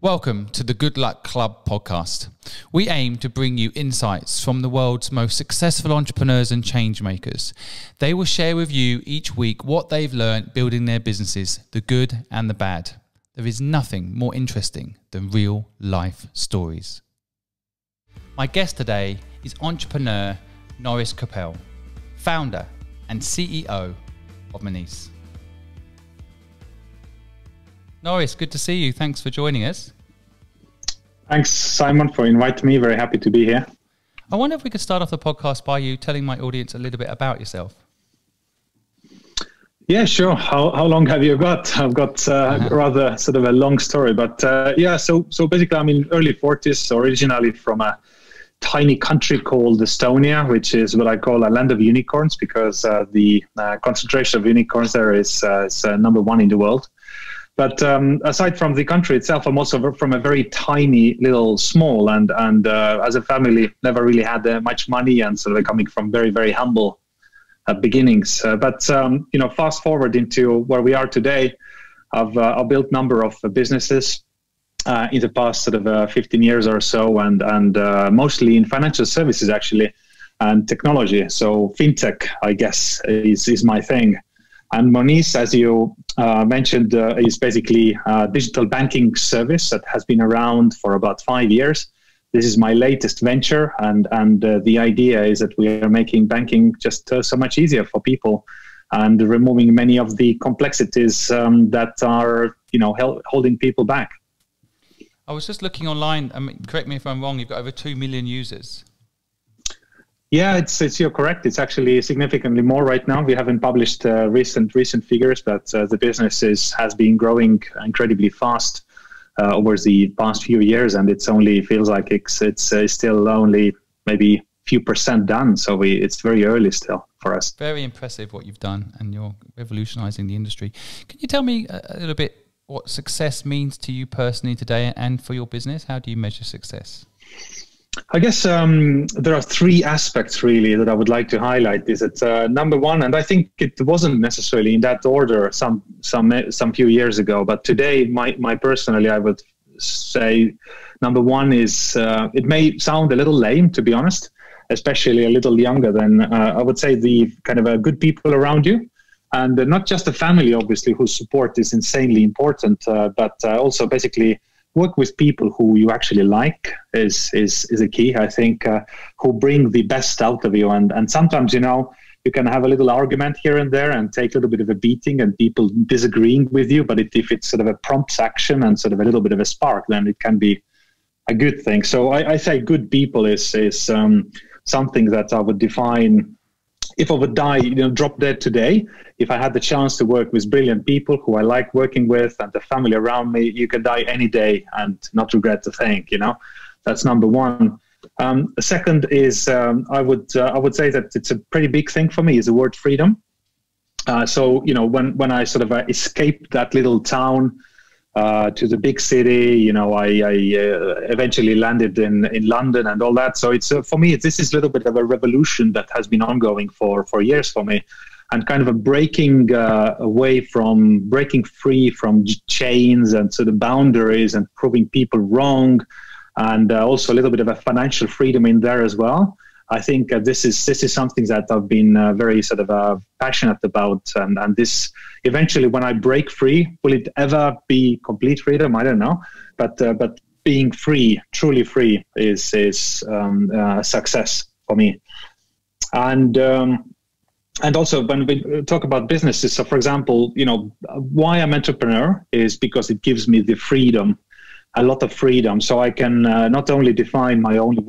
Welcome to the Good Luck Club podcast. We aim to bring you insights from the world's most successful entrepreneurs and change makers. They will share with you each week what they've learned building their businesses, the good and the bad. There is nothing more interesting than real life stories. My guest today is entrepreneur Norris Koppel, founder and CEO of Monese. Norris, good to see you. Thanks for joining us. Thanks, Simon, for inviting me. Very happy to be here. I wonder if we could start off the podcast by you telling my audience a little bit about yourself. Yeah, sure. How long have you got? I've got rather sort of a long story, but so basically I'm in early 40s, originally from a tiny country called Estonia, which is what I call a land of unicorns, because the concentration of unicorns there is number one in the world. But aside from the country itself, I'm also from a very tiny, little, small, and as a family, never really had much money, and sort of coming from very, very humble beginnings. But fast forward into where we are today, I've built a number of businesses in the past sort of 15 years or so, and mostly in financial services actually, and technology. So fintech, I guess, is my thing. And Monese, as you mentioned, is basically a digital banking service that has been around for about 5 years. This is my latest venture, and the idea is that we are making banking just so much easier for people and removing many of the complexities that are, holding people back. I was just looking online. I mean, correct me if I'm wrong. You've got over 2 million users. Yeah, you're correct. It's actually significantly more right now. We haven't published recent figures, but the business has been growing incredibly fast over the past few years, and it's only feels like it's still only maybe few percent done. So it's very early still for us. Very impressive what you've done, and you're revolutionizing the industry. Can you tell me a little bit what success means to you personally today and for your business? How do you measure success? I guess there are three aspects really that I would like to highlight. Is that number one, and I think it wasn't necessarily in that order some few years ago, but today, my personally, I would say number one is it may sound a little lame, to be honest, especially a little younger than I would say the kind of good people around you, and not just the family, obviously, whose support is insanely important, but also basically work with people who you actually like is a key, I think, who bring the best out of you. And sometimes, you can have a little argument here and there and take a little bit of a beating and people disagreeing with you. But if it's sort of a prompt action and sort of a little bit of a spark, then it can be a good thing. So I say good people is something that I would define. If I would die, drop dead today, if I had the chance to work with brilliant people who I like working with and the family around me, you can die any day and not regret a thing, That's number one. The second is I would say that it's a pretty big thing for me is the word freedom. So, when I sort of escaped that little town to the big city, I eventually landed in London and all that. So it's for me, this is a little bit of a revolution that has been ongoing for years for me, and kind of a breaking free from chains and sort of boundaries and proving people wrong, and also a little bit of a financial freedom in there as well. I think this is something that I've been very sort of passionate about, and this eventually, when I break free, will it ever be complete freedom? I don't know, but being free, truly free, is a success for me. And also when we talk about businesses, so for example, why I'm entrepreneur is because it gives me the freedom. A lot of freedom, so I can not only define my own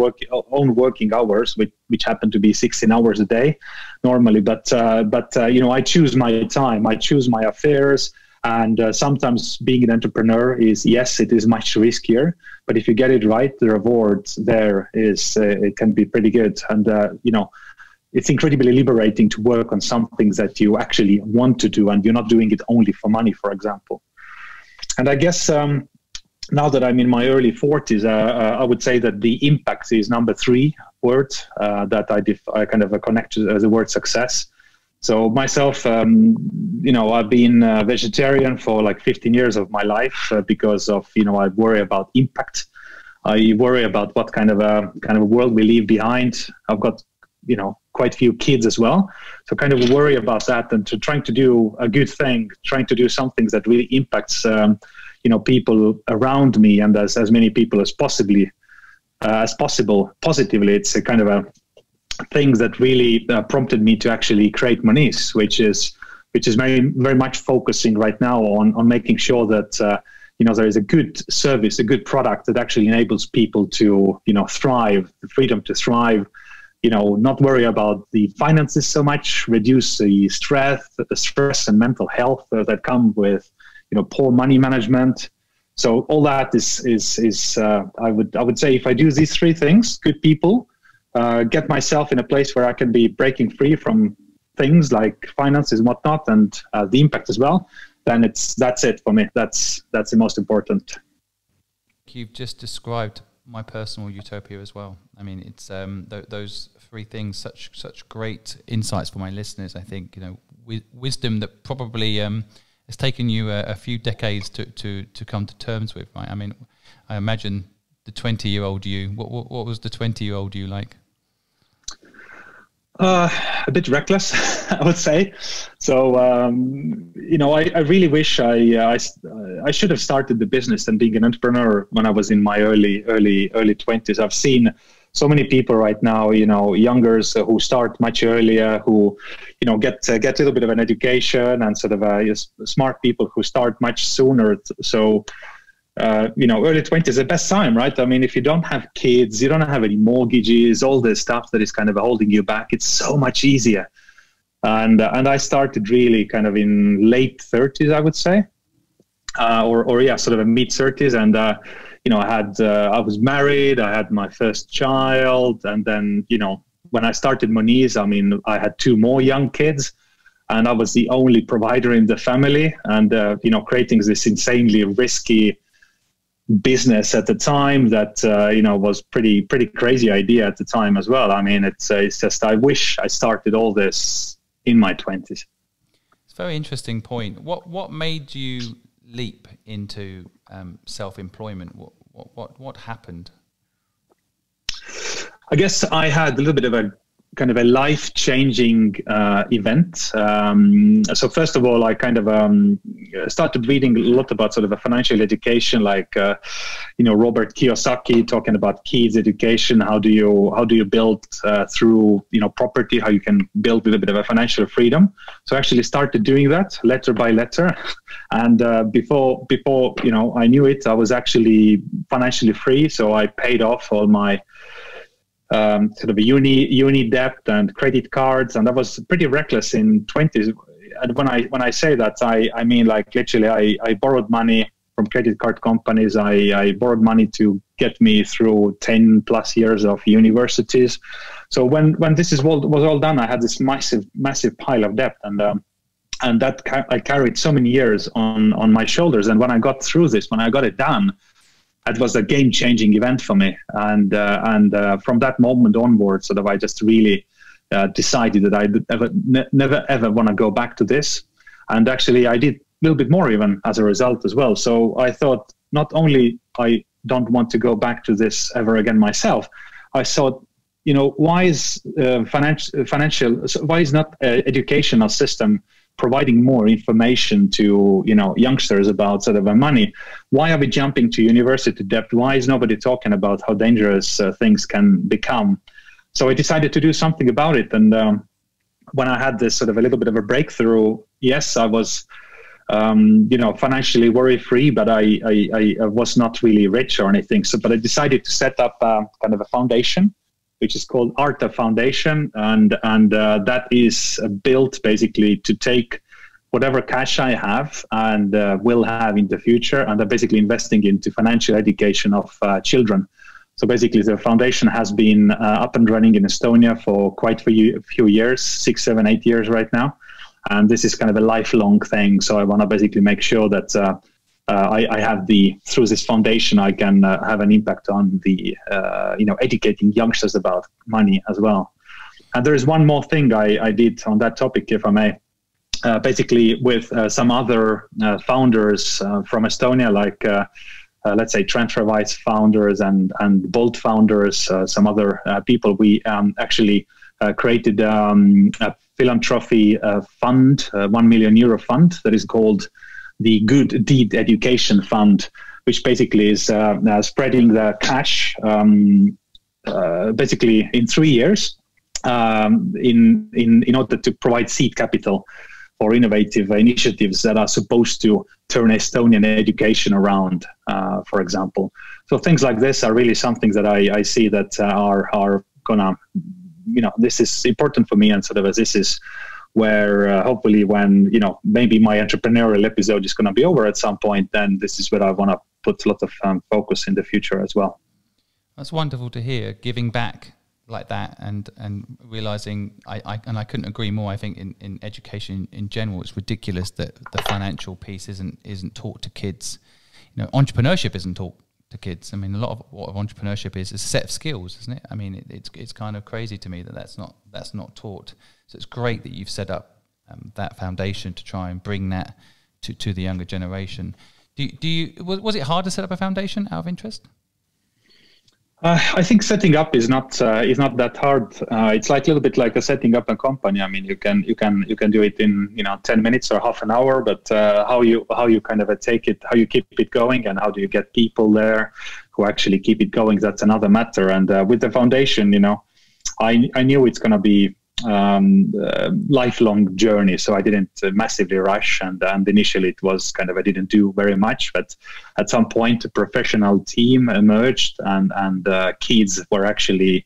working hours, which happen to be 16 hours a day normally, but I choose my time, I choose my affairs, and sometimes being an entrepreneur it is much riskier, but if you get it right, the rewards there it can be pretty good, and it's incredibly liberating to work on something that you actually want to do, and you're not doing it only for money, for example. And I guess now that I'm in my early 40s, I would say that the impact is number three word that I kind of connect to the word success. So myself, I've been a vegetarian for like 15 years of my life because of, I worry about impact. I worry about what kind of a world we leave behind. I've got, quite a few kids as well. So kind of worry about that and trying to do a good thing, trying to do something that really impacts, people around me and as many people as possible positively. It's a kind of a things that really prompted me to actually create Monese, which is very, very much focusing right now on making sure that there is a good service, a good product that actually enables people to thrive, the freedom to thrive, not worry about the finances so much, reduce the stress and mental health that come with poor money management. So all that is I would say, if I do these three things, good people. Get myself in a place where I can be breaking free from things like finances and whatnot, and the impact as well, then that's it for me. That's the most important. You've just described my personal utopia as well. I mean, it's those three things, such great insights for my listeners. I think wisdom that probably has taken you a few decades to come to terms with. Right? I mean, I imagine the 20-year-old you. What was the 20-year-old you like? A bit reckless, I would say. So, I really wish I should have started the business and being an entrepreneur when I was in my early 20s. I've seen so many people right now, youngers who start much earlier, who, get a little bit of an education, and sort of smart people who start much sooner. So, early 20s is the best time, right? I mean, if you don't have kids, you don't have any mortgages, all this stuff that is kind of holding you back, it's so much easier. And I started really kind of in late 30s, I would say, sort of a mid 30s. And, I was married, I had my first child. And then, when I started Monese, I mean, I had two more young kids. And I was the only provider in the family, and creating this insanely risky business at the time that was pretty crazy idea at the time as well. I mean, it's just, I wish I started all this in my 20s. It's a very interesting point. What made you leap into self-employment? What happened? I guess I had a little bit of a kind of a life-changing event. So first of all, I kind of started reading a lot about sort of a financial education, like Robert Kiyosaki talking about kids education. How do you build through property? How you can build with a bit of a financial freedom. So I actually started doing that letter by letter, and before I knew it, I was actually financially free. So I paid off all my sort of a uni debt and credit cards, and I was pretty reckless in 20s. And when I say that, I mean, like, literally I borrowed money from credit card companies. I borrowed money to get me through 10 plus years of universities. So when this was all done, I had this massive pile of debt, and that I carried so many years on my shoulders. And when I got through this, when I got it done, it was a game-changing event for me, and from that moment onwards, sort of, I just really decided that I never ever want to go back to this. And actually, I did a little bit more even as a result as well. So I thought, not only I don't want to go back to this ever again myself, I thought, why is why is not educational system providing more information to youngsters about sort of money? Why are we jumping to university debt? Why is nobody talking about how dangerous things can become? So I decided to do something about it. And when I had this sort of a little bit of a breakthrough, yes, I was financially worry-free, but I was not really rich or anything. So, but I decided to set up kind of a foundation, which is called Artha Foundation, and that is built basically to take whatever cash I have and will have in the future, and I'm basically investing into financial education of children. So basically, the foundation has been up and running in Estonia for quite a few years, 6, 7, 8 years right now, and this is kind of a lifelong thing. So I want to basically make sure that I have through this foundation, I can have an impact on the, educating youngsters about money as well. And there is one more thing I did on that topic, if I may. Basically, with some other founders from Estonia, like let's say TransferWise founders and Bolt founders, some other people, we actually created a philanthropy fund, €1 million fund that is called the Good Deed Education Fund, which basically is spreading the cash basically in 3 years in order to provide seed capital for innovative initiatives that are supposed to turn Estonian education around, for example. So things like this are really something that I see that are gonna, this is important for me, and sort of as this is where hopefully when, maybe my entrepreneurial episode is gonna be over at some point, then this is where I wanna put a lot of focus in the future as well. That's wonderful to hear, giving back like that, and realizing I couldn't agree more. I think in education in general, it's ridiculous that the financial piece isn't taught to kids. Entrepreneurship isn't taught to kids. I mean, a lot of what entrepreneurship is a set of skills, isn't it? I mean, it's kind of crazy to me that that's not taught. So it's great that you've set up that foundation to try and bring that to the younger generation. Was it hard to set up a foundation out of interest? I think setting up is not that hard. It's like a little bit like setting up a company. I mean, you can do it in 10 minutes or half an hour. But how you kind of take it, how you keep it going, and how do you get people there who actually keep it going? That's another matter. And with the foundation, I knew it's going to be lifelong journey, so I didn't massively rush, and initially it was kind of, I didn't do very much, but at some point a professional team emerged, and kids were actually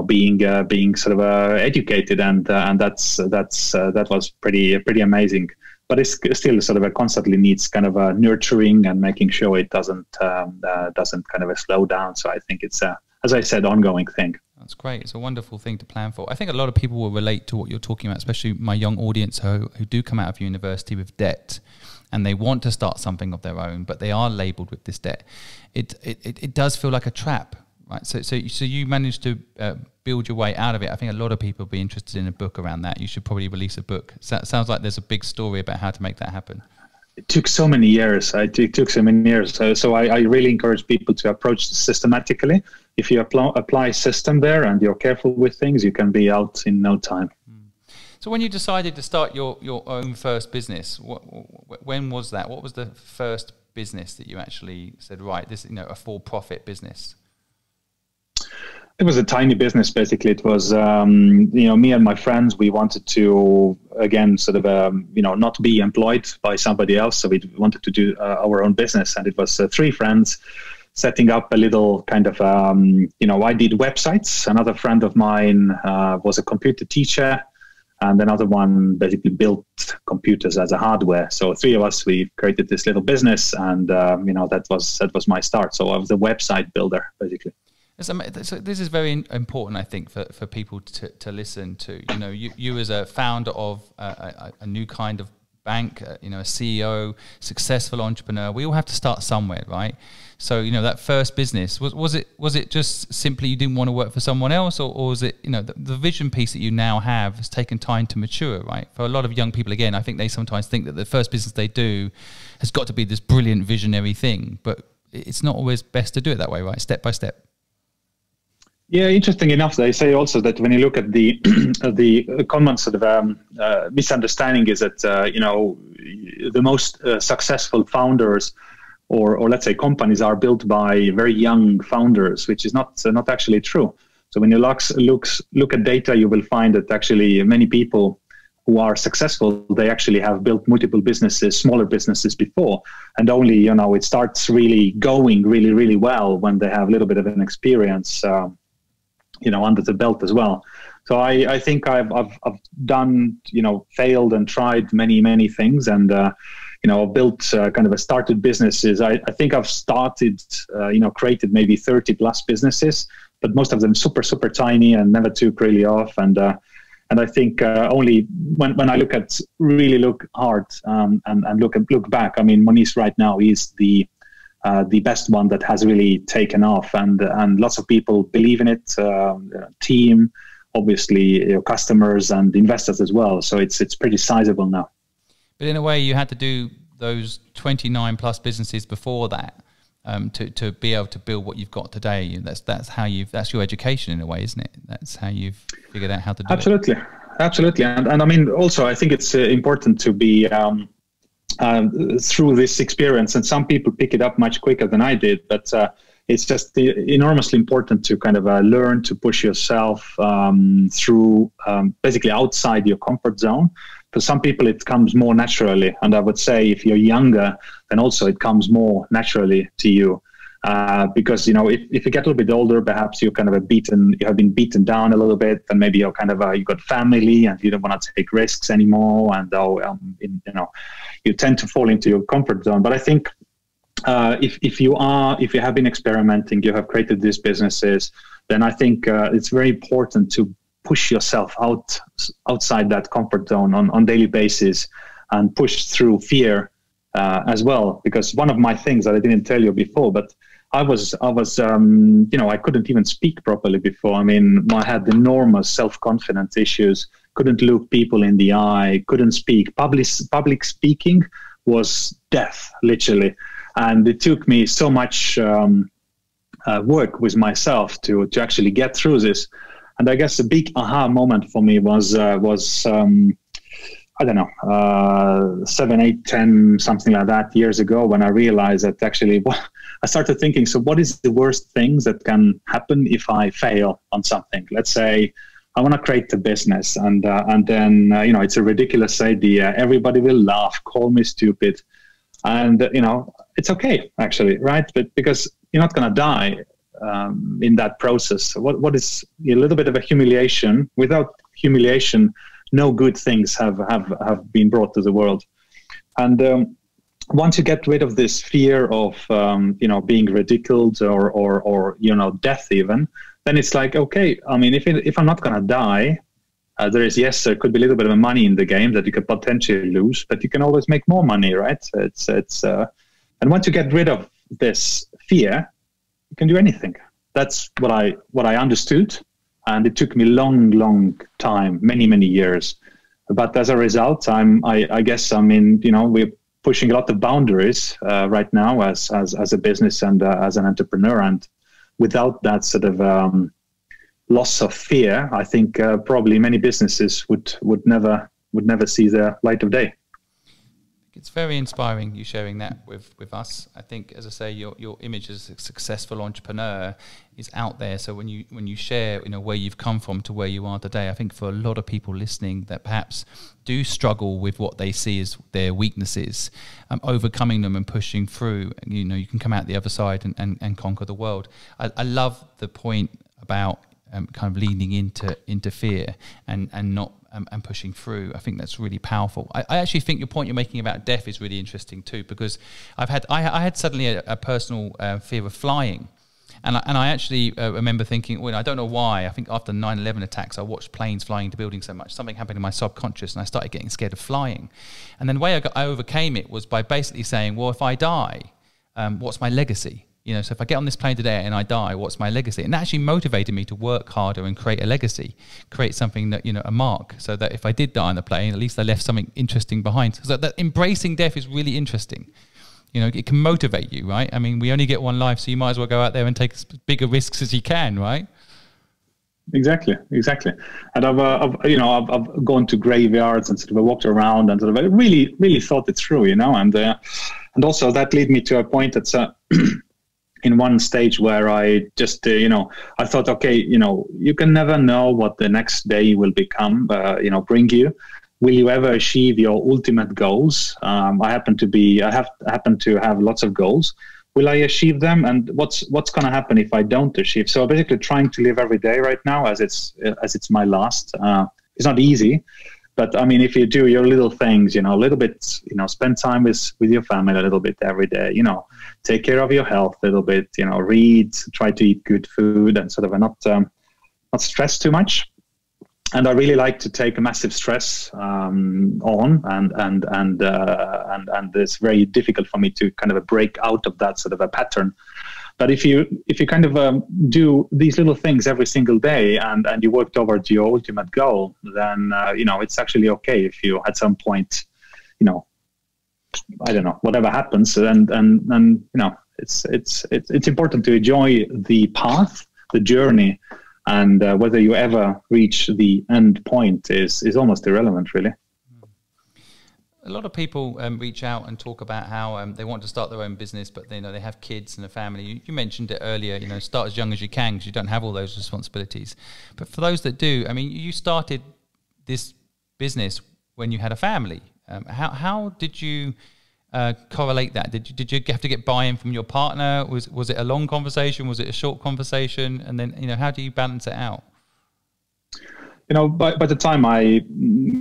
being sort of educated, and that was pretty amazing. But it's still sort of constantly needs kind of nurturing and making sure it doesn't kind of slow down. So I think it's as I said, ongoing thing. That's great. It's a wonderful thing to plan for. I think a lot of people will relate to what you're talking about, especially my young audience who do come out of university with debt, and they want to start something of their own, but they are labelled with this debt. It does feel like a trap, right? So you managed to build your way out of it. I think a lot of people will be interested in a book around that. You should probably release a book. Sounds like there's a big story about how to make that happen. It took so many years. It took so many years. So I really encourage people to approach this systematically. If you apply system there and you're careful with things, you can be out in no time. So when you decided to start your own first business, when was that? What was the first business that you actually said, right, this a for-profit business? It was a tiny business, basically. It was, me and my friends, we wanted to, again, sort of, not be employed by somebody else. So we wanted to do our own business. And it was 3 friends setting up a little kind of, I did websites. Another friend of mine was a computer teacher. And another one basically built computers as a hardware. So 3 of us, we created this little business. And, that was my start. So I was a website builder, basically. So this is very important, I think, for people to listen to. You as a founder of a new kind of bank, a CEO, successful entrepreneur, we all have to start somewhere, right? So, that first business, was it just simply you didn't want to work for someone else, or was it, the vision piece that you now have has taken time to mature, right? For a lot of young people, again, I think they sometimes think that the first business they do has got to be this brilliant visionary thing, but it's not always best to do it that way, right? Step by step. Yeah, interesting enough, they say also that when you look at the common sort of misunderstanding is that the most successful founders or let's say companies are built by very young founders, which is not actually true. So when you look at data, you will find that actually many people who are successful, they actually have built multiple businesses, smaller businesses before, and only it starts really going really, really well when they have a little bit of an experience. Under the belt as well. So I think I've done, failed and tried many things, and, built kind of started businesses. I think I've started, created maybe 30 plus businesses, but most of them super, super tiny and never took really off. And I think only when I look hard and look back, I mean, Monese right now is the best one that has really taken off, and lots of people believe in it. Team, obviously your customers and investors as well. So it's pretty sizable now. But in a way, you had to do those 29 plus businesses before that to be able to build what you've got today. That's your education in a way, isn't it? That's how you've figured out how to do Absolutely. it. Absolutely. And I mean, also, I think it's important to be through this experience, and some people pick it up much quicker than I did, but it's just enormously important to kind of learn to push yourself through basically outside your comfort zone. For some people, it comes more naturally. And I would say if you're younger, then also it comes more naturally to you. Because, you know, if you get a little bit older, perhaps you're kind of you have been beaten down a little bit, and maybe you're kind of, you've got family and you don't want to take risks anymore. And, you tend to fall into your comfort zone. But I think if you have been experimenting, you have created these businesses, then I think it's very important to push yourself outside that comfort zone on daily basis and push through fear as well. Because one of my things that I didn't tell you before, but I was I couldn't even speak properly before. I mean, I had enormous self-confidence issues, couldn't look people in the eye, couldn't speak. Public speaking was death, literally. And it took me so much work with myself to actually get through this. And I guess a big aha moment for me was I don't know, 7, 8, 10, something like that years ago, when I realized that actually I started thinking, so what is the worst things that can happen if I fail on something? Let's say I want to create a business and then, it's a ridiculous idea. Everybody will laugh, call me stupid. And, it's okay, actually, right? But because you're not going to die in that process. What is a little bit of a humiliation? Without humiliation, no good things have been brought to the world. And once you get rid of this fear of being ridiculed or death even, then it's like, okay, I mean, if I'm not gonna die, there could be a little bit of money in the game that you could potentially lose, but you can always make more money, right? And once you get rid of this fear, you can do anything. That's what I understood. And it took me long time, many years. But as a result, I guess we're pushing a lot of boundaries right now as a business and as an entrepreneur. And without that sort of loss of fear, I think probably many businesses would never see the light of day. It's very inspiring, you sharing that with us. I think, as I say, your image as a successful entrepreneur is out there. So when you share, where you've come from to where you are today, I think for a lot of people listening that perhaps do struggle with what they see as their weaknesses, overcoming them and pushing through, you can come out the other side and conquer the world. I love the point about kind of leaning into fear and not and pushing through. I think that's really powerful. I actually think your point you're making about death is really interesting too, because I had suddenly a personal fear of flying, and I actually remember thinking, I don't know why. I think after 9/11 attacks, I watched planes flying into buildings so much, something happened in my subconscious, and I started getting scared of flying. And then the way I overcame it was by basically saying, well, if I die, what's my legacy? So if I get on this plane today and I die, what's my legacy? And that actually motivated me to work harder and create a legacy, create something that, a mark, so that if I did die on the plane, at least I left something interesting behind. So that embracing death is really interesting. It can motivate you, right? I mean, we only get one life, so you might as well go out there and take as bigger risks as you can, right? Exactly. And I've gone to graveyards and sort of walked around and sort of really thought it through, and also that led me to a point that's in one stage where I just, I thought, okay, you can never know what the next day will become, bring you. Will you ever achieve your ultimate goals? I happen to have lots of goals. Will I achieve them? And what's going to happen if I don't achieve? So basically trying to live every day right now as it's my last. It's not easy. But I mean, if you do your little things, a little bit, spend time with your family a little bit every day, take care of your health a little bit, read, try to eat good food and sort of not stress too much. and I really like to take a massive stress on, and it's very difficult for me to kind of break out of that sort of a pattern. But if you kind of do these little things every single day, and you work towards your ultimate goal, then it's actually okay if you at some point, I don't know, whatever happens, and it's important to enjoy the path, the journey. And whether you ever reach the end point is almost irrelevant, really. A lot of people reach out and talk about how they want to start their own business, but they have kids and a family. You mentioned it earlier. Start as young as you can because you don't have all those responsibilities. But for those that do, I mean, you started this business when you had a family. How did you correlate that? Did you have to get buy-in from your partner? Was it a long conversation? Was it a short conversation? And then how do you balance it out? By the time I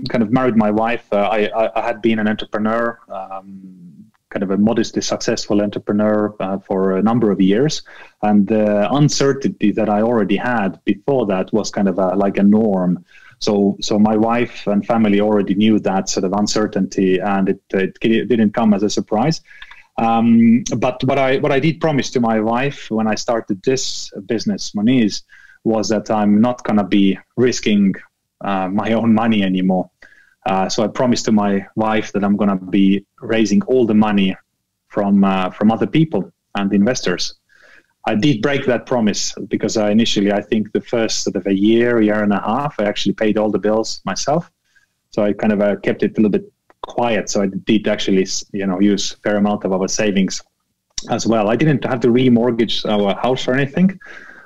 kind of married my wife, I had been an entrepreneur, kind of a modestly successful entrepreneur for a number of years, and the uncertainty that I already had before that was kind of like a norm. So my wife and family already knew that sort of uncertainty, and it didn't come as a surprise. But what I did promise to my wife when I started this business, Monese, was that I'm not going to be risking my own money anymore. So I promised to my wife that I'm going to be raising all the money from other people and investors. I did break that promise because initially, I think the first sort of a year and a half, I actually paid all the bills myself. So I kind of kept it a little bit quiet. So I did actually, use a fair amount of our savings as well. I didn't have to remortgage our house or anything.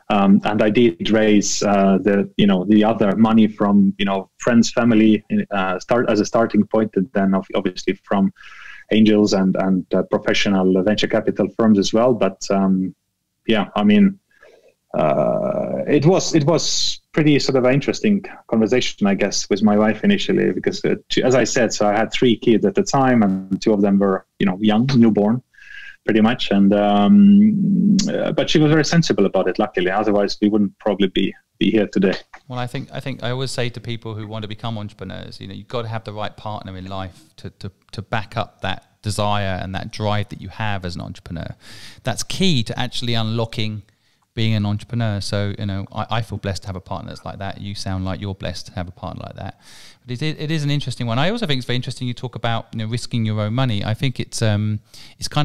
And I did raise the other money from friends, family, start as a starting point, and then obviously from angels and professional venture capital firms as well. But I mean, it was pretty sort of an interesting conversation, I guess, with my wife initially, because as I said, so I had 3 kids at the time, and 2 of them were young, newborn, pretty much, and but she was very sensible about it, luckily. Otherwise we wouldn't probably be here today. Well, I think I always say to people who want to become entrepreneurs, you've got to have the right partner in life to back up that desire and that drive that you have as an entrepreneur. That's key to actually unlocking being an entrepreneur. So I feel blessed to have a partner that's like that. You sound like you're blessed to have a partner like that. But it is an interesting one. I also think it's very interesting you talk about risking your own money. I think it's kind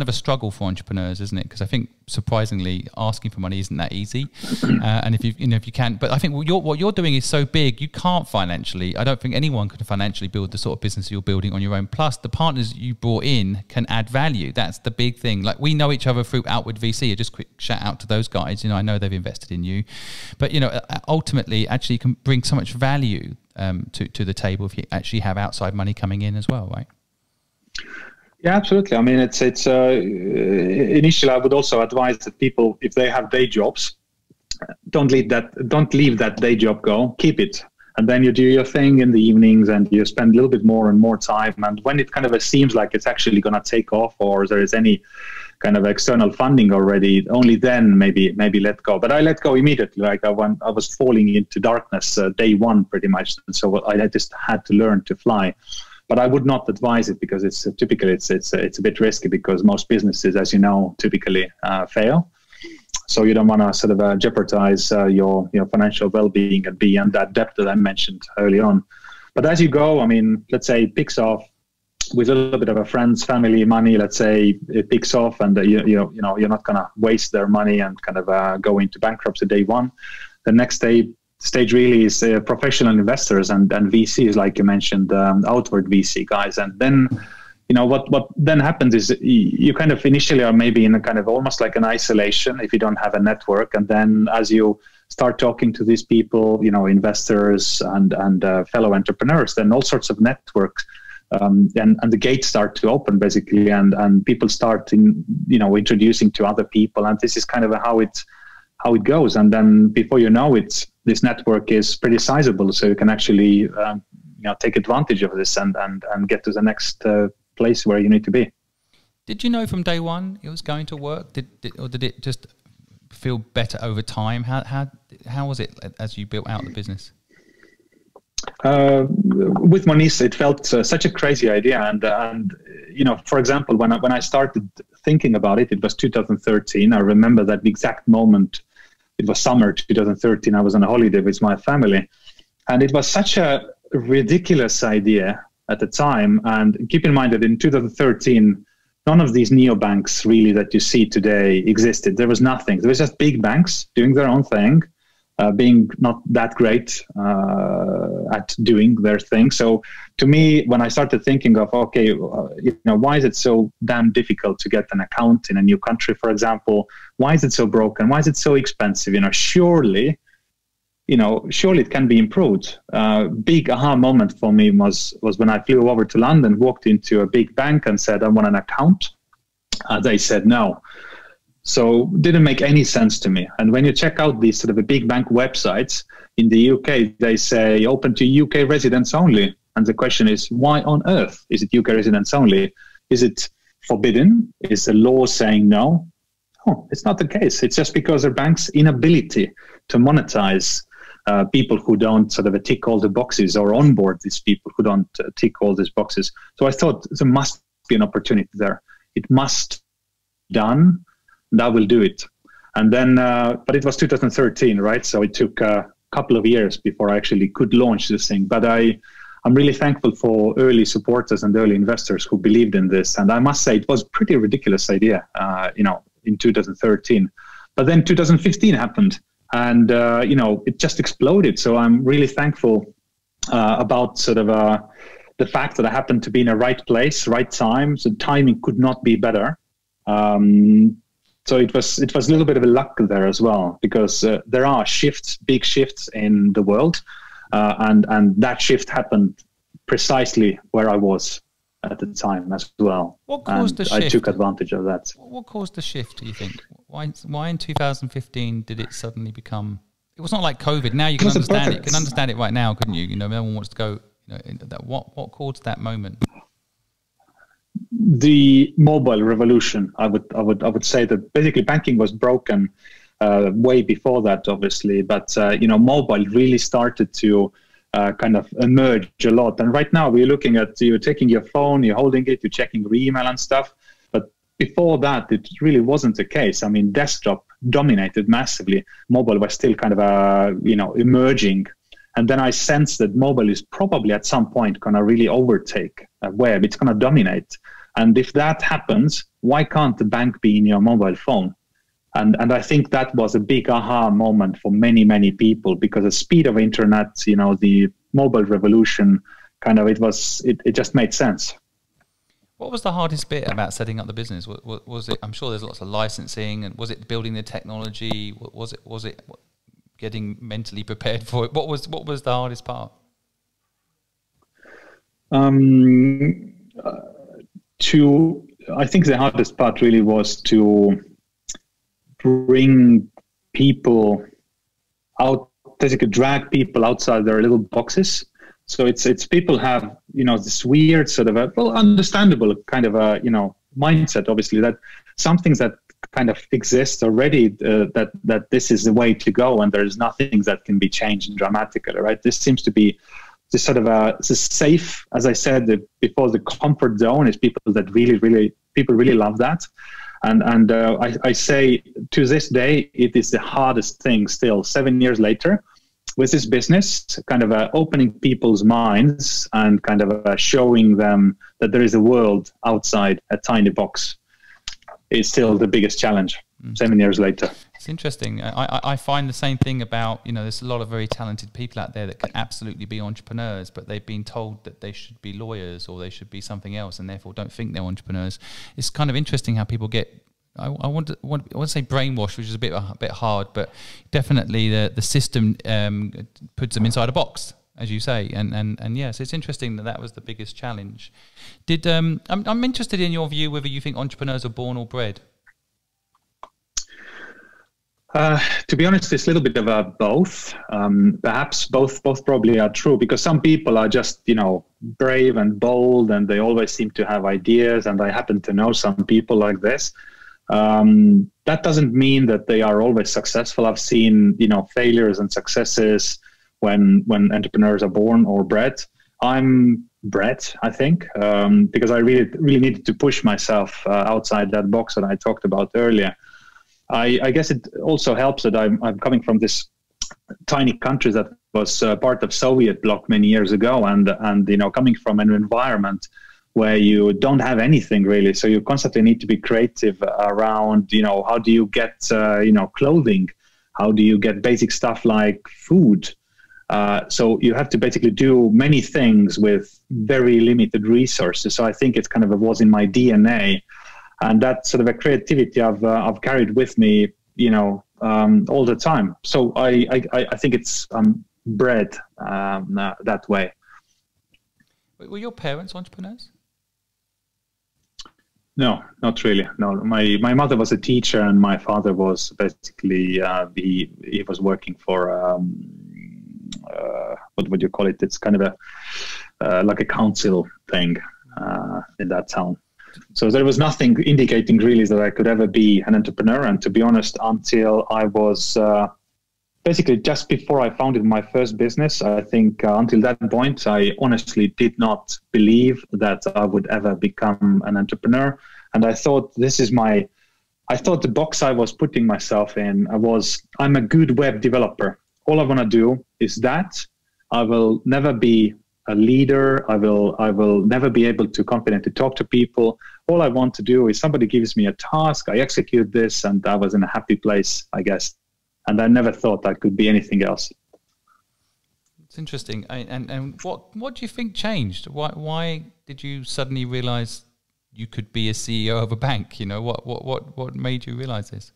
of a struggle for entrepreneurs, isn't it? Because I think surprisingly asking for money isn't that easy. And if you can, but I think what you're doing is so big, you can't financially. I don't think anyone could financially build the sort of business you're building on your own. Plus, the partners you brought in can add value. That's the big thing. Like, we know each other through Outward VC. Just quick shout out to those guys. I know they've invested in you, but ultimately, actually, you can bring so much value to the table if you actually have outside money coming in as well, right? Yeah, absolutely. I mean, it's initially I would also advise that people, if they have day jobs, don't leave that day job go, keep it. And then you do your thing in the evenings and you spend a little bit more and more time. And when it kind of seems like it's actually going to take off, or there is any kind of external funding already, only then maybe let go. But I let go immediately. Like I was falling into darkness day one pretty much. And so I just had to learn to fly. But I would not advise it because it's typically it's a bit risky, because most businesses, as you know, typically fail. So you don't want to sort of jeopardize your financial well-being and be in that depth that I mentioned early on. But as you go, I mean, let's say it picks off with a little bit of a friend's family money. Let's say it picks off, and you're not going to waste their money and kind of go into bankruptcy day one. The next stage really is professional investors and VCs, like you mentioned, outward VC guys, and then. What then happens is you kind of initially are maybe in a kind of almost like an isolation if you don't have a network. And then as you start talking to these people, investors and fellow entrepreneurs, then all sorts of networks and the gates start to open basically. And people start introducing to other people. And this is kind of how it goes. And then before you know it, this network is pretty sizable. So you can actually, take advantage of this and get to the next place where you need to be. Did you know from day one it was going to work? Or did it just feel better over time? How was it as you built out the business? With Monese, it felt such a crazy idea, and for example, when I started thinking about it, it was 2013. I remember that exact moment. It was summer 2013. I was on a holiday with my family, and it was such a ridiculous idea at the time. And keep in mind that in 2013, none of these neobanks really that you see today existed. There was nothing. There was just big banks doing their own thing. Being not that great at doing their thing. So to me, when I started thinking of, okay, why is it so damn difficult to get an account in a new country, for example? Why is it so broken? Why is it so expensive? Surely it can be improved. Big aha moment for me was when I flew over to London, walked into a big bank and said, I want an account. They said no. So didn't make any sense to me. And when you check out these sort of big bank websites in the UK, they say open to UK residents only. And the question is, why on earth is it UK residents only? Is it forbidden? Is the law saying no? Oh, it's not the case. It's just because the bank's inability to monetize people who don't sort of tick all the boxes or onboard these people who don't tick all these boxes. So I thought there must be an opportunity there. It must be done. That will do it. And then, but it was 2013, right? So it took a couple of years before I actually could launch this thing. But I'm really thankful for early supporters and early investors who believed in this. And I must say it was a pretty ridiculous idea, in 2013. But then 2015 happened and, it just exploded. So I'm really thankful about sort of the fact that I happened to be in a right place, right time. So timing could not be better. So it was a little bit of a luck there as well, because there are big shifts in the world, and that shift happened precisely where I was at the time as well. What caused the shift? I took advantage of that. What caused the shift, do you think? Why in 2015 did it suddenly become? It was not like COVID. Now you can understand it. You can understand it right now, couldn't you? No one wants to go. What caused that moment? The mobile revolution. I would say that basically banking was broken way before that, obviously, but mobile really started to kind of emerge a lot. And right now we're looking at you're taking your phone, you're holding it, you're checking your email and stuff. But before that, it really wasn't the case. I mean, desktop dominated massively. Mobile was still kind of emerging. And then I sense that mobile is probably at some point going to really overtake web. It's going to dominate. And if that happens, why can't the bank be in your mobile phone? And I think that was a big aha moment for many, many people, because the speed of internet, the mobile revolution, it just made sense. What was the hardest bit about setting up the business? Was it? I'm sure there's lots of licensing, and was it building the technology? Was it getting mentally prepared for it? What was the hardest part? I think the hardest part really was to bring people out, basically drag people outside their little boxes. So it's people have, this weird sort of understandable kind of a, mindset, obviously, that some things that kind of exist already, that this is the way to go and there's nothing that can be changed dramatically, right? This seems to be this sort of this safe, as I said before, the comfort zone is people that people really love that. And I say to this day, it is the hardest thing still, 7 years later, with this business, kind of opening people's minds and kind of showing them that there is a world outside a tiny box is still the biggest challenge 7 years later. It's interesting. I find the same thing about, there's a lot of very talented people out there that can absolutely be entrepreneurs, but they've been told that they should be lawyers or they should be something else and therefore don't think they're entrepreneurs. It's kind of interesting how people get, I want to say brainwashed, which is a bit hard, but definitely the system puts them inside a box, as you say. And yes, it's interesting that was the biggest challenge. I'm interested in your view whether you think entrepreneurs are born or bred. To be honest, it's a little bit of both. Perhaps both probably are true, because some people are just, brave and bold and they always seem to have ideas. And I happen to know some people like this. That doesn't mean that they are always successful. I've seen, failures and successes when entrepreneurs are born or bred. I'm bred, I think, because I really needed to push myself outside that box that I talked about earlier. I guess it also helps that I'm coming from this tiny country that was part of Soviet bloc many years ago, and coming from an environment where you don't have anything really, so you constantly need to be creative around how do you get clothing, how do you get basic stuff like food. So you have to basically do many things with very limited resources. So I think it's kind of was in my DNA, and that sort of a creativity I've carried with me, all the time. So I think it's bred that way. Were your parents entrepreneurs? No, not really. No, my mother was a teacher, and my father was basically he was working for. What would you call it? It's kind of a like a council thing in that town. So there was nothing indicating really that I could ever be an entrepreneur. And to be honest, until I was basically just before I founded my first business, I think until that point, I honestly did not believe that I would ever become an entrepreneur. And I thought I thought the box I was putting myself in I'm a good web developer. All I want to do is that. I will never be a leader. I will never be able to confidently talk to people. All I want to do is somebody gives me a task, I execute this, and I was in a happy place, I guess. And I never thought I could be anything else. It's interesting. And what do you think changed? Why did you suddenly realize you could be a CEO of a bank? What made you realize this?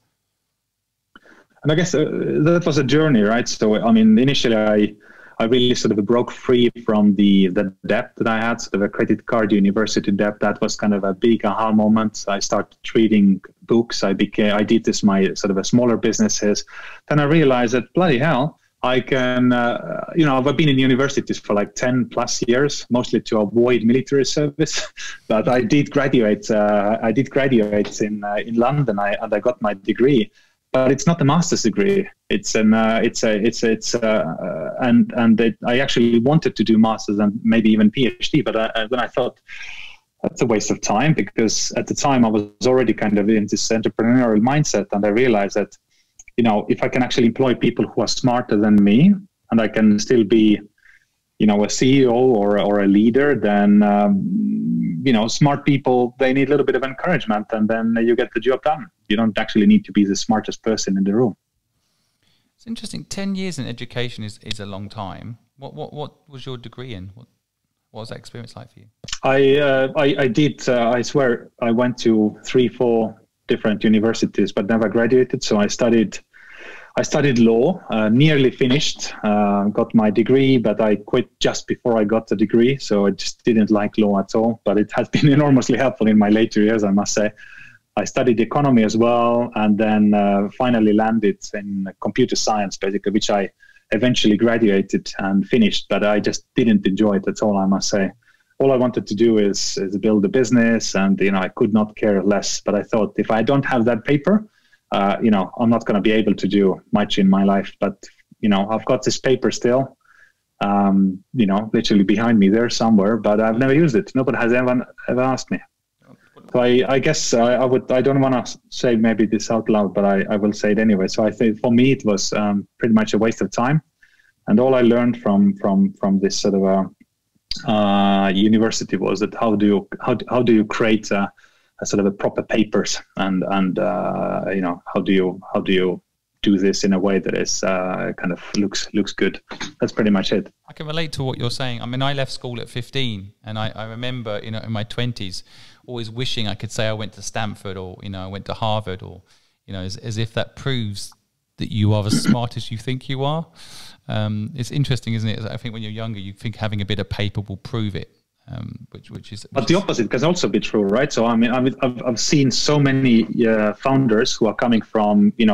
And I guess that was a journey, right? So, I mean, initially I really sort of broke free from the debt that I had, sort of a credit card university debt. That was kind of a big aha moment. I started reading books. I did this my sort of a smaller businesses. Then I realized that bloody hell, I can, I've been in universities for like 10 plus years, mostly to avoid military service. But I did graduate. In London. I got my degree. But it's not a master's degree. I actually wanted to do masters and maybe even PhD, but then I thought that's a waste of time, because at the time I was already kind of in this entrepreneurial mindset, and I realized that, if I can actually employ people who are smarter than me, and I can still be, a CEO or a leader, then smart people, they need a little bit of encouragement, and then you get the job done. You don't actually need to be the smartest person in the room. It's interesting. 10 years in education is a long time. What was your degree in? What was that experience like for you? I did. I swear I went to 3-4 different universities, but never graduated. So I studied law, nearly finished, got my degree, but I quit just before I got the degree. So I just didn't like law at all, but it has been enormously helpful in my later years, I must say. I studied economy as well, and then finally landed in computer science, basically, which I eventually graduated and finished, but I just didn't enjoy it at all, I must say. All I wanted to do is build a business, and I could not care less. But I thought, if I don't have that paper, I'm not going to be able to do much in my life. But I've got this paper still, literally behind me there somewhere, but I've never used it. Nobody has ever asked me. So I guess I don't want to say maybe this out loud, but I will say it anyway. So I think for me it was pretty much a waste of time, and all I learned from this sort of university was that how do you create a sort of a proper papers, and how do you do this in a way that is kind of looks good. That's pretty much it. I can relate to what you're saying. I mean, I left school at 15, and I remember, in my 20s, always wishing I could say I went to Stanford, or I went to Harvard, or as if that proves that you are as smart as you think you are. It's interesting, isn't it? I think when you're younger, you think having a bit of paper will prove it. But the opposite can also be true, right? So I mean, I've seen so many founders who are coming from, they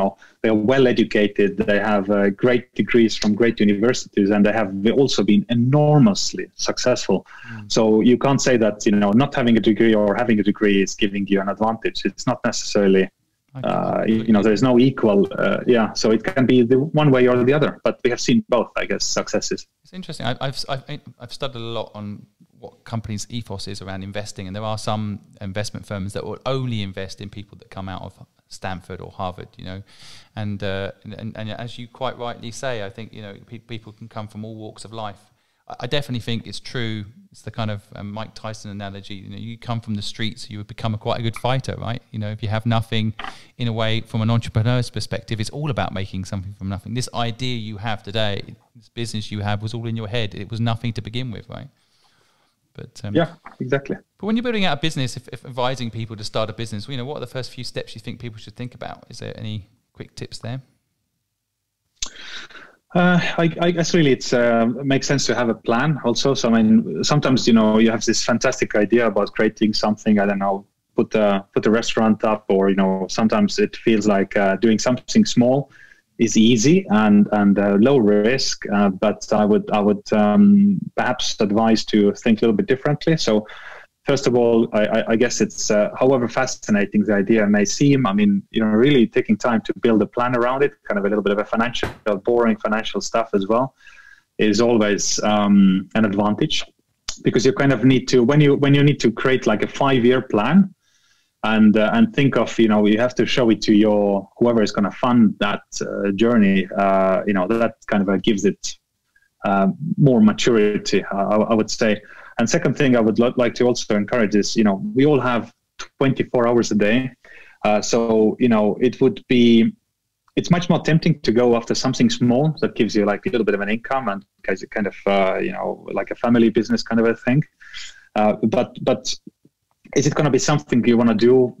are well educated, they have great degrees from great universities, and they have also been enormously successful. So you can't say that not having a degree or having a degree is giving you an advantage. It's not necessarily There is no equal. So it can be the one way or the other. But we have seen both, I guess, successes. It's interesting. I've studied a lot on what companies' ethos is around investing, and there are some investment firms that will only invest in people that come out of Stanford or Harvard, and as you quite rightly say, I think people can come from all walks of life. I definitely think it's true. It's the kind of Mike Tyson analogy. You come from the streets, you would become quite a good fighter, right? If you have nothing, in a way, from an entrepreneur's perspective, it's all about making something from nothing. This idea you have today, this business you have, was all in your head. It was nothing to begin with, right? But yeah, exactly. But when you're building out a business, if advising people to start a business, what are the first few steps you think people should think about? Is there any quick tips there? I guess really it makes sense to have a plan also. So sometimes you have this fantastic idea about creating something. I don't know, put a restaurant up, or sometimes it feels like doing something small is easy and low risk. But I would perhaps advise to think a little bit differently. So first of all, I guess it's however fascinating the idea may seem, really taking time to build a plan around it, kind of a little bit of a boring financial stuff as well, is always an advantage, because you kind of need to, when you need to create like a 5-year plan and think of, you have to show it to whoever is going to fund that journey, that kind of gives it more maturity, I would say. And second thing I would like to also encourage is, we all have 24 hours a day. So it's much more tempting to go after something small that gives you like a little bit of an income and kind of, like a family business kind of a thing. But is it going to be something you want to do,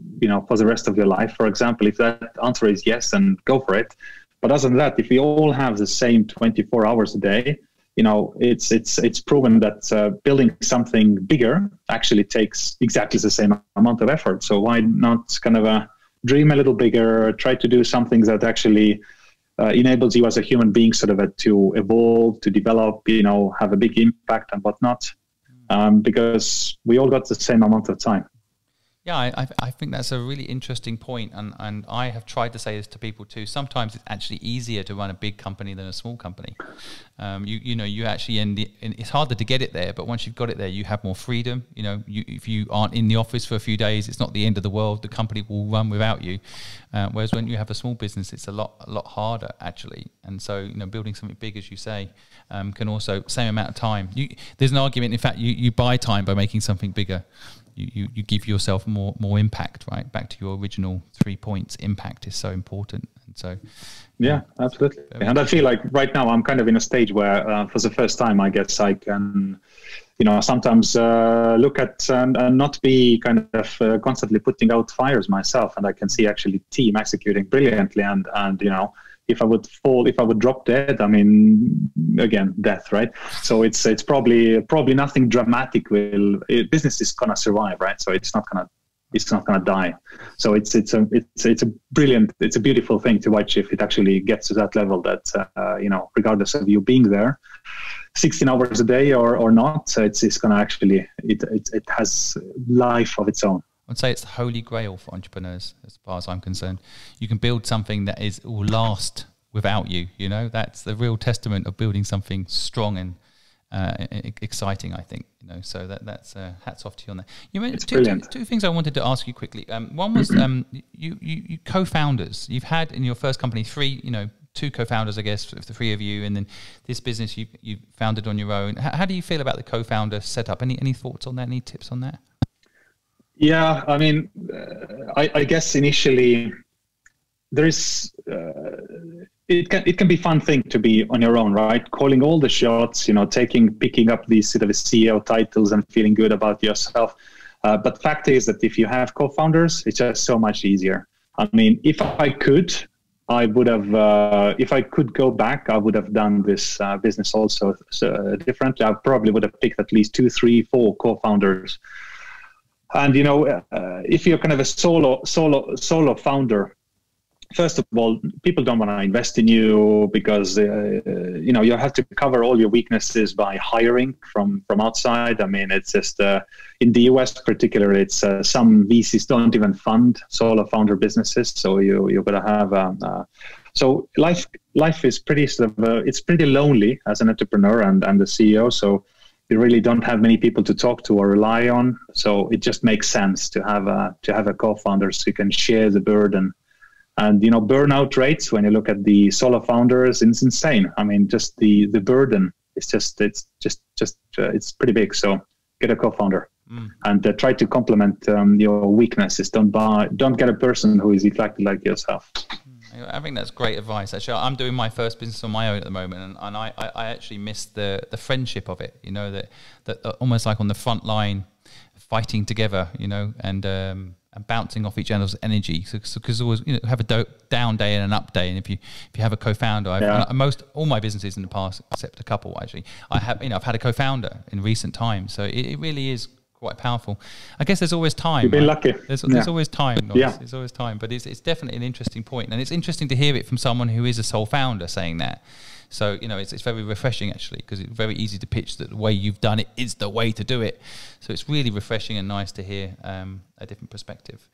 for the rest of your life? For example, if that answer is yes, then go for it. But other than that, if we all have the same 24 hours a day, it's proven that building something bigger actually takes exactly the same amount of effort. So why not kind of dream a little bigger, try to do something that actually enables you as a human being sort of to evolve, to develop, have a big impact and whatnot, because we all got the same amount of time. Yeah, I think that's a really interesting point, and I have tried to say this to people too. Sometimes it's actually easier to run a big company than a small company. You actually it's harder to get it there, but once you've got it there, you have more freedom. If you aren't in the office for a few days, it's not the end of the world. The company will run without you. Whereas when you have a small business, it's a lot harder actually. And so building something big, as you say, can also same amount of time. There's an argument. In fact, you buy time by making something bigger. You give yourself more impact, right? Back to your original 3 points, impact is so important. And so, yeah, absolutely. And I feel like right now I'm kind of in a stage where for the first time, I guess I can, sometimes look at and not be kind of constantly putting out fires myself. And I can see actually team executing brilliantly. And if I would drop dead, again, death, right? So it's probably nothing dramatic business is gonna survive, right? So it's not gonna die. So it's a beautiful thing to watch if it actually gets to that level that regardless of you being there 16 hours a day or not, it's gonna actually it has life of its own. I'd say it's the holy grail for entrepreneurs, as far as I'm concerned. You can build something that will last without you. That's the real testament of building something strong and exciting, I think. So that's hats off to you on that. You mentioned two things I wanted to ask you quickly. One was you co-founders. You've had in your first company two co-founders, I guess, of the three of you, and then this business you founded on your own. How do you feel about the co-founder setup? Any thoughts on that? Any tips on that? Yeah, I guess initially there is it can be a fun thing to be on your own, right? Calling all the shots, picking up these sort of CEO titles and feeling good about yourself. But fact is that if you have co-founders, it's just so much easier. If I could, I would have. If I could go back, I would have done this business also differently. I probably would have picked at least 2, 3, 4 co-founders. And if you're kind of a solo founder, first of all, people don't want to invest in you because you have to cover all your weaknesses by hiring from outside. I mean, it's just in the US particularly, it's some VCs don't even fund solo founder businesses, so you're gonna have so life is pretty it's pretty lonely as an entrepreneur and the CEO. So you really don't have many people to talk to or rely on. So it just makes sense to have a co-founder so you can share the burden. And burnout rates, when you look at the solo founders, it's insane. I mean, just the burden it's pretty big. So get a co-founder and try to complement your weaknesses. Don't get a person who is exactly like yourself. I think that's great advice. Actually, I'm doing my first business on my own at the moment, and I actually miss the friendship of it. That almost like on the front line, fighting together. And bouncing off each other's energy, because always have a down day and an up day. And if you have a co-founder, all my businesses in the past, except a couple actually, I've had a co-founder in recent times. So it really is quite powerful. I guess there's always time. You've been lucky. There's always time. There's always time. But it's definitely an interesting point, and it's interesting to hear it from someone who is a sole founder saying that. So, it's very refreshing, actually, because it's very easy to pitch that the way you've done it is the way to do it. So it's really refreshing and nice to hear a different perspective.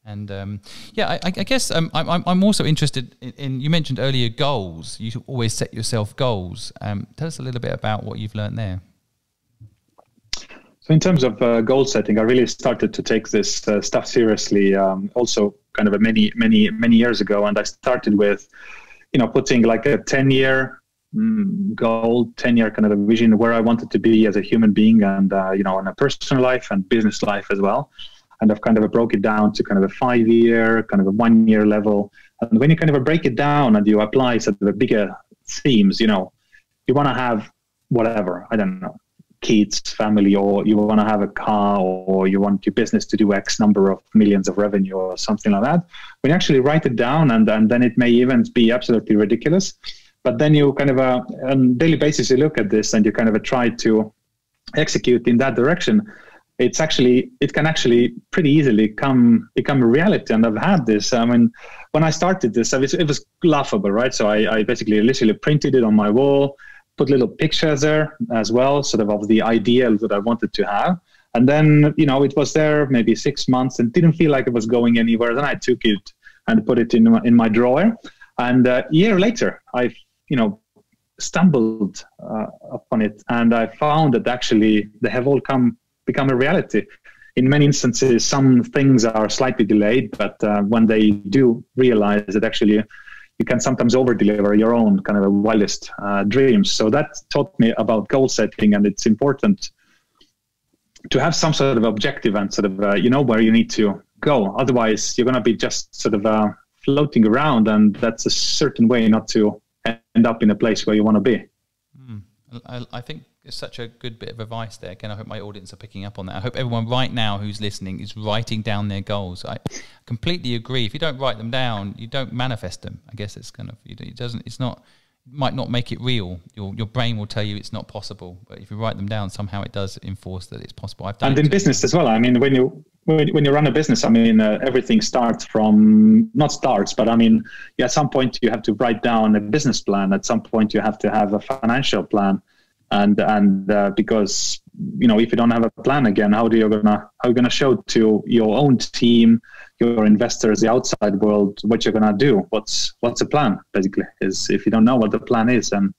And, I guess I'm also interested in, you mentioned earlier goals. You always set yourself goals. Tell us a little bit about what you've learned there. So in terms of goal setting, I really started to take this stuff seriously also kind of many years ago. And I started with, putting like a 10-year goal, 10-year kind of a vision where I wanted to be as a human being and, in a personal life and business life as well. And I've kind of broke it down to kind of a 5-year, kind of a 1-year level. And when you kind of break it down and you apply sort of the bigger themes, you want to have whatever, I don't know, kids, family, or you want to have a car, or you want your business to do X number of millions of revenue or something like that. When you actually write it down, and then it may even be absolutely ridiculous, but then you kind of on a daily basis, you look at this and you kind of try to execute in that direction. It can actually pretty easily become a reality. And I've had this. I mean, when I started this, it was laughable, right? So I basically literally printed it on my wall, put little pictures there as well, sort of the ideal that I wanted to have. And then, it was there maybe 6 months and didn't feel like it was going anywhere. Then I took it and put it in my drawer. And a year later, I stumbled upon it, and I found that actually they have all become a reality. In many instances, some things are slightly delayed, but when they do realize that actually you can sometimes over-deliver your own kind of wildest dreams. So that taught me about goal setting, and it's important to have some sort of objective and sort of, where you need to go. Otherwise, you're going to be just sort of floating around, and that's a certain way not to end up in a place where you want to be. I think it's such a good bit of advice there. Again, I hope my audience are picking up on that. I hope everyone right now who's listening is writing down their goals. I completely agree. If you don't write them down, you don't manifest them. I guess it's kind of, might not make it real. Your brain will tell you it's not possible, but if you write them down, somehow it does enforce that it's possible. I've done and in business as well. I mean, when you run a business, I mean, everything starts from, but I mean, at some point you have to write down a business plan. At some point you have to have a financial plan. And because, if you don't have a plan again, how are you gonna show to your own team, your investors, the outside world, what you're gonna do? What's the plan? Basically, is if you don't know what the plan is, and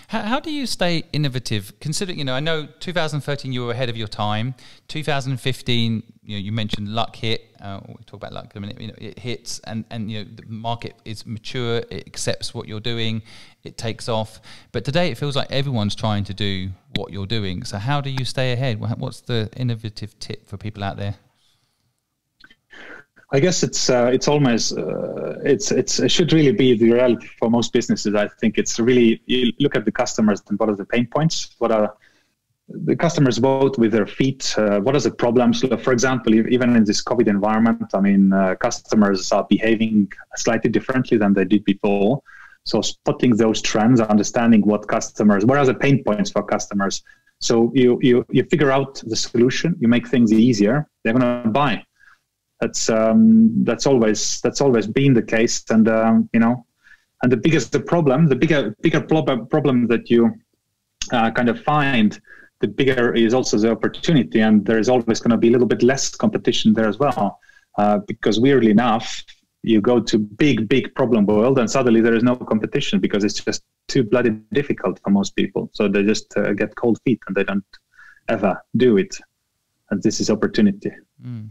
how do you stay innovative? Considering, I know 2013 you were ahead of your time. 2015, you mentioned luck hit. We'll talk about luck in a minute. It hits, and the market is mature. It accepts what you're doing. It takes off. But today it feels like everyone's trying to do what you're doing. So how do you stay ahead? What's the innovative tip for people out there? I guess it's almost it should really be the reality for most businesses. I think it's really, you look at the customers and what are the pain points, what are the customers vote with their feet, what are the problems. For example, even in this COVID environment, I mean, customers are behaving slightly differently than they did before. So spotting those trends, understanding what are the pain points for customers. So you figure out the solution, you make things easier, they're going to buy. That's always been the case, and and the bigger problem that you kind of find, the bigger is also the opportunity, and there is always going to be a little bit less competition there as well, because weirdly enough, you go to big problem world, and suddenly there is no competition because it's just too bloody difficult for most people. So they just get cold feet and they don't ever do it. And this is opportunity. Mm.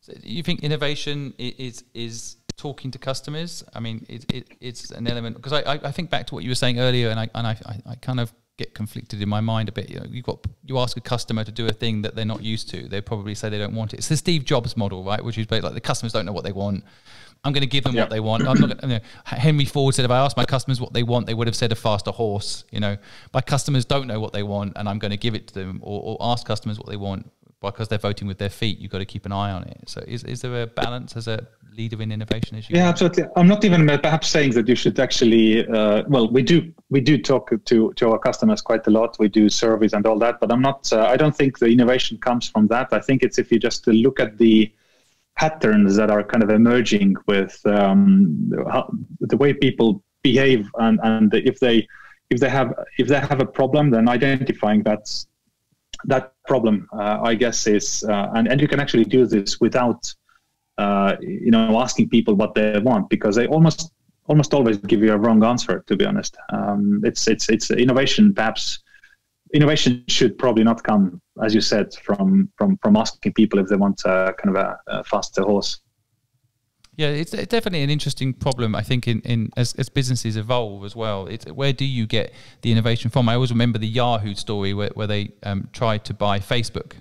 So you think innovation is talking to customers? I mean, it's an element, because I think back to what you were saying earlier, and I kind of get conflicted in my mind a bit. You ask a customer to do a thing that they're not used to, they probably say they don't want it. It's the Steve Jobs model, right? Which is like the customers don't know what they want. I'm going to give them what they want. I'm not. Henry Ford said, if I asked my customers what they want, they would have said a faster horse. My customers don't know what they want, and I'm going to give it to them, or ask customers what they want. Because they're voting with their feet, you've got to keep an eye on it. So is there a balance as a leader in innovation? Yeah, absolutely. I'm not even perhaps saying that you should actually, we do talk to our customers quite a lot. We do surveys and all that, but I don't think the innovation comes from that. I think it's if you just look at the patterns that are kind of emerging with the way people behave, and if they have a problem, then identifying that problem, I guess, is and you can actually do this without asking people what they want, because they almost always give you a wrong answer, to be honest. It's innovation. Perhaps innovation should probably not come, as you said, from asking people if they want kind of a faster horse. Yeah, it's definitely an interesting problem, I think, as businesses evolve as well. Where do you get the innovation from? I always remember the Yahoo story where they tried to buy Facebook.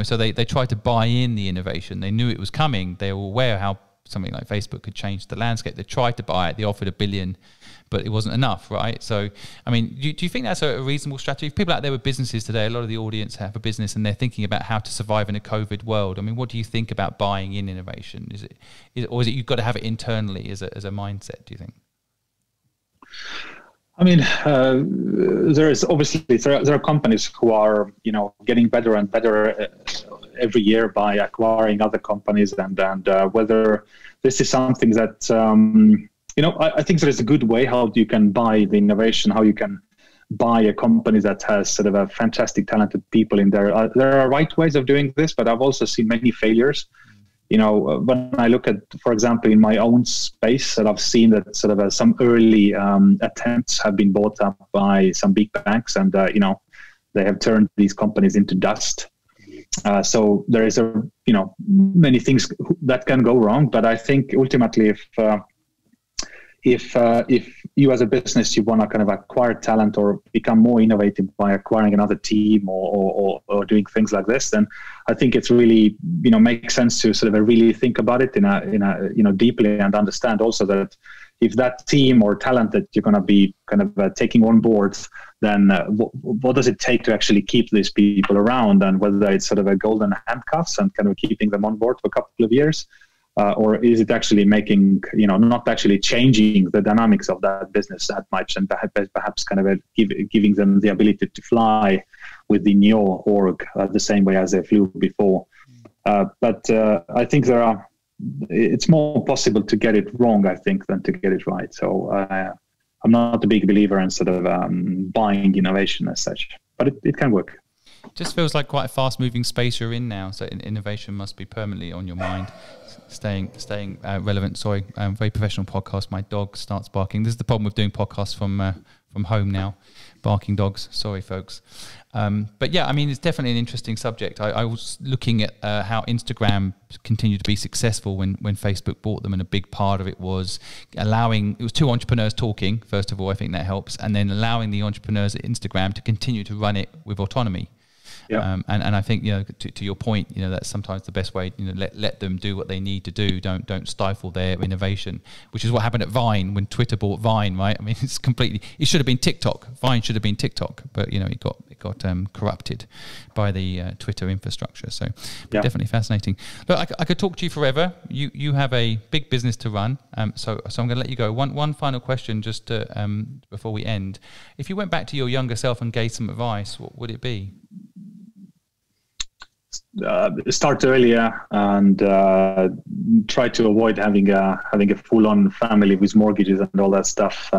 So they tried to buy in the innovation. They knew it was coming. They were aware how something like Facebook could change the landscape. They tried to buy it. They offered $1 billion, but it wasn't enough, right? So, I mean, do you think that's a reasonable strategy? People out there with businesses today, a lot of the audience have a business and they're thinking about how to survive in a COVID world. I mean, what do you think about buying in innovation? Is it you've got to have it internally as a mindset, do you think? I mean, there are companies who are, getting better and better every year by acquiring other companies, and whether this is something that, I think there is a good way how you can buy the innovation, how you can buy a company that has sort of a fantastic, talented people in there. There are right ways of doing this, but I've also seen many failures. When I look at, for example, in my own space, that I've seen that sort of some early attempts have been bought up by some big banks, and they have turned these companies into dust. So there is many things that can go wrong, but I think ultimately, if you as a business, you want to kind of acquire talent or become more innovative by acquiring another team or doing things like this, then I think it's really, makes sense to sort of really think about it in a deeply, and understand also that if that team or talent that you're going to be kind of taking on board, then what does it take to actually keep these people around, and whether it's sort of a golden handcuffs and kind of keeping them on board for a couple of years. Or is it actually making, not actually changing the dynamics of that business that much, and perhaps kind of giving them the ability to fly within your org the same way as they flew before. But I think it's more possible to get it wrong, I think, than to get it right. So I'm not a big believer in sort of buying innovation as such, but it can work. Just feels like quite a fast-moving space you're in now, so innovation must be permanently on your mind. Staying relevant. Sorry, very professional podcast. My dog starts barking. This is the problem with doing podcasts from home now. Barking dogs. Sorry, folks. But yeah, I mean, it's definitely an interesting subject. I was looking at how Instagram continued to be successful when Facebook bought them, and a big part of it was it was two entrepreneurs talking. First of all, I think that helps, and then allowing the entrepreneurs at Instagram to continue to run it with autonomy. Yeah. And I think, to your point, that's sometimes the best way, let them do what they need to do. Don't stifle their innovation, which is what happened at Vine when Twitter bought Vine, right? I mean, it should have been TikTok. Vine should have been TikTok, but it got corrupted by the Twitter infrastructure. So definitely fascinating. Look, I could talk to you forever. You have a big business to run. So I'm going to let you go. One final question just before we end. If you went back to your younger self and gave some advice, what would it be? start earlier and try to avoid having a full-on family with mortgages and all that stuff.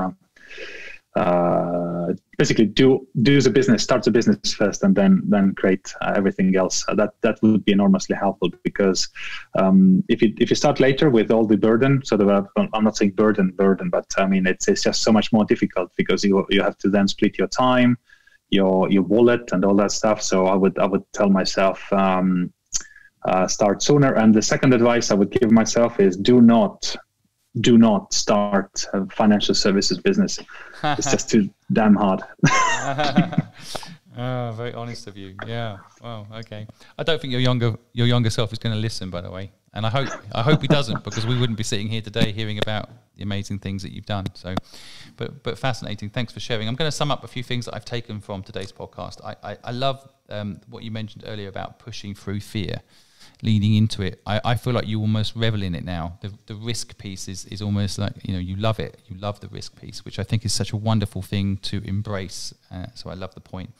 Basically, do the business, start the business first, and then create everything else. That would be enormously helpful, because if you start later with all the burden, I'm not saying burden, but I mean it's just so much more difficult, because you have to then split your time, your wallet, and all that stuff. So I would tell myself start sooner. And the second advice I would give myself is do not start a financial services business. It's just too damn hard. Oh, very honest of you. Yeah. Wow. Okay. I don't think your younger self is going to listen, by the way, and I hope he doesn't, because we wouldn't be sitting here today hearing about the amazing things that you've done. So, but fascinating. Thanks for sharing. I'm going to sum up a few things that I've taken from today's podcast. I love what you mentioned earlier about pushing through fear, leaning into it. I feel like you almost revel in it now. The risk piece is almost like, you love it. You love the risk piece, which I think is such a wonderful thing to embrace. So I love the point.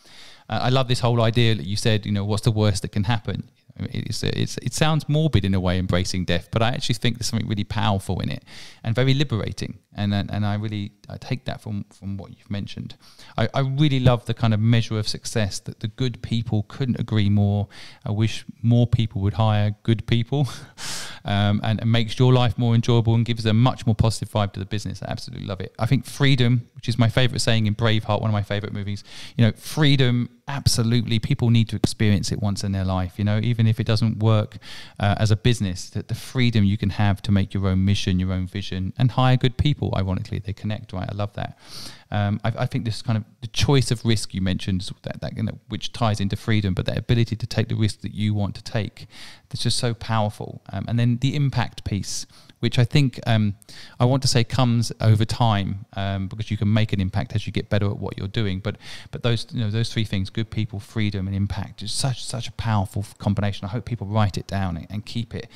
I love this whole idea that you said, what's the worst that can happen? It sounds morbid in a way, embracing death, but I actually think there's something really powerful in it and very liberating. And I take that from what you've mentioned. I really love the kind of measure of success that the good people, couldn't agree more. I wish more people would hire good people, and makes your life more enjoyable and gives a much more positive vibe to the business. I absolutely love it. I think freedom, which is my favorite saying in Braveheart, one of my favorite movies, freedom, absolutely, people need to experience it once in their life, even if it doesn't work as a business, that the freedom you can have to make your own mission, your own vision, and hire good people. Ironically, they connect, right? I love that. I think this kind of the choice of risk you mentioned, that which ties into freedom, but that ability to take the risk that you want to take, that's just so powerful. And then the impact piece, which I think I want to say comes over time, because you can make an impact as you get better at what you're doing. But those those three things, good people, freedom, and impact, is such a powerful combination. I hope people write it down and keep it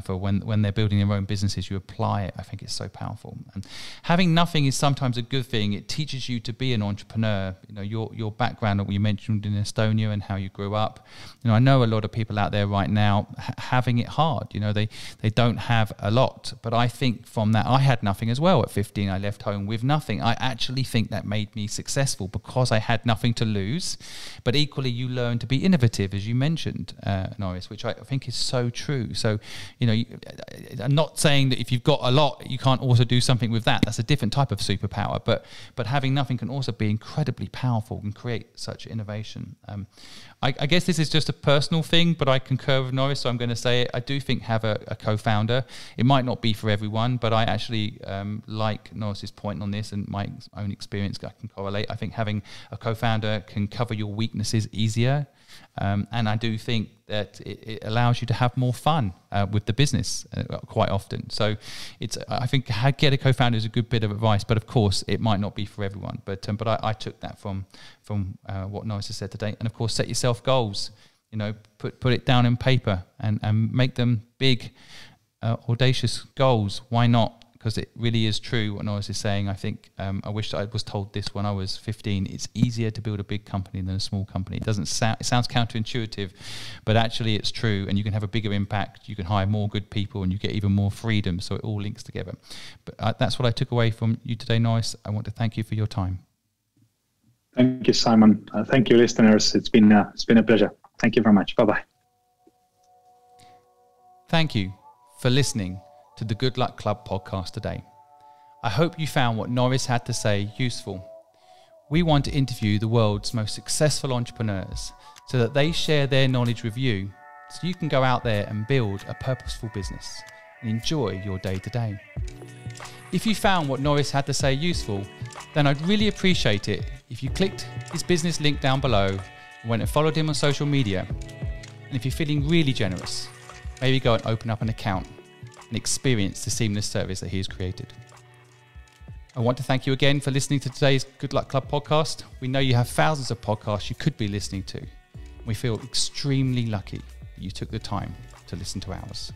for when they're building their own businesses. You apply it. I think it's so powerful. And having nothing is sometimes a good thing. It teaches you to be an entrepreneur. Your background that you mentioned in Estonia and how you grew up. I know a lot of people out there right now having it hard. They don't have a lot. But I think from that, I had nothing as well. At 15, I left home with nothing. I actually think that made me successful, because I had nothing to lose. But equally, you learn to be innovative, as you mentioned, Norris, which I think is so true. So, I'm not saying that if you've got a lot, you can't also do something with that. That's a different type of superpower. But having nothing can also be incredibly powerful and create such innovation. I guess this is just a personal thing, but I concur with Norris, so I'm going to say it. I do think have a co-founder. It might not be for everyone, but I actually like Norris's point on this, and my own experience I can correlate. I think having a co-founder can cover your weaknesses easier, and I do think that it allows you to have more fun with the business quite often. So I think get a co-founder is a good bit of advice, but of course it might not be for everyone. But I took that from what Norris has said today. And of course, set yourself goals. Put it down in paper and make them big, audacious goals. Why not? Because it really is true what Norris is saying. I think I wish I was told this when I was 15. It's easier to build a big company than a small company. It sounds counterintuitive, but actually it's true. And you can have a bigger impact. You can hire more good people, and you get even more freedom. So it all links together. But that's what I took away from you today, Norris. I want to thank you for your time. Thank you, Simon. Thank you, listeners. It's been a pleasure. Thank you very much. Bye-bye. Thank you for listening to the Good Luck Club podcast today. I hope you found what Norris had to say useful. We want to interview the world's most successful entrepreneurs so that they share their knowledge with you, so you can go out there and build a purposeful business and enjoy your day to day. If you found what Norris had to say useful, then I'd really appreciate it if you clicked his business link down below and went and followed him on social media. And if you're feeling really generous, maybe go and open up an account and experience the seamless service that he has created. I want to thank you again for listening to today's Good Luck Club podcast. We know you have thousands of podcasts you could be listening to. We feel extremely lucky that you took the time to listen to ours.